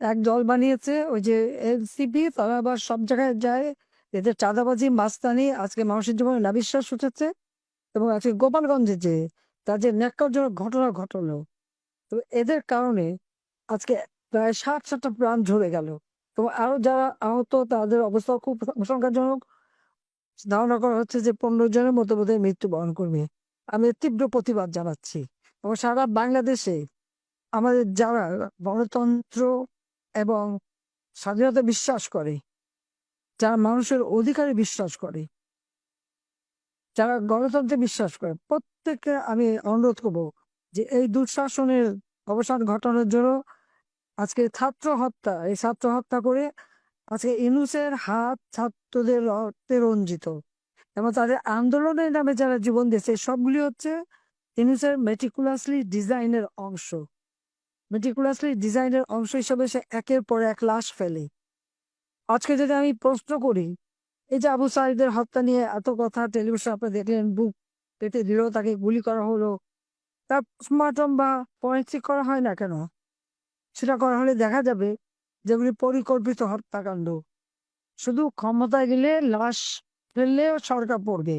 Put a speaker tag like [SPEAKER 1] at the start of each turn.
[SPEAKER 1] এক দল বানিয়েছে ওই যে এনসিপি, তারা আবার সব জায়গায় যায়, এদের চাঁদাবাজি মাস্তানি আজকে মানুষের জীবনে নাবিশ্বাস উঠেছে। এবং আজকে গোপালগঞ্জে যে তাদের ন্যাক্কারজনক ঘটনা ঘটলো, তো এদের কারণে আজকে প্রায় 60-70টা প্রাণ ঝরে গেল। তো আরো যারা আহত তাদের অবস্থা খুব আশঙ্কাজনক। ধারণা করা হচ্ছে যে 15 জনের মতো বোধহয় মৃত্যুবরণ করবে। আমি এর তীব্র প্রতিবাদ জানাচ্ছি। এবং সারা বাংলাদেশে আমাদের যারা গণতন্ত্র এবং স্বাধীনতা বিশ্বাস করে, যারা মানুষের অধিকারে বিশ্বাস করে, যারা গণতন্ত্রে বিশ্বাস করে, প্রত্যেককে আমি অনুরোধ করবো যে এই দুঃশাসনের অবসান ঘটানোর জন্য আজকে এই ছাত্র হত্যা করে আজকে ইনুসের হাত ছাত্রদের রক্তে রঞ্জিত এবং তাদের আন্দোলনের নামে যারা জীবন দিয়েছে সবগুলি হচ্ছে ইনুসের মেটিকুলাসলি ডিজাইনের অংশ হিসেবে সে একের পর এক লাশ ফেলে। আজকে যদি আমি প্রশ্ন করি, এই যে আবু সাঈদের হত্যা নিয়ে এত কথা টেলিভিশন আপনি দেখলেন, বুক পেতে দিল, তাকে গুলি করা হলো, তার পোস্টমর্টম বা ফরেনসিক করা হয় না কেন? সেটা করা হলে দেখা যাবে যেগুলি পরিকল্পিত হত্যাকাণ্ড। শুধু ক্ষমতায় গেলে লাশ ফেললেও সরকার পড়বে,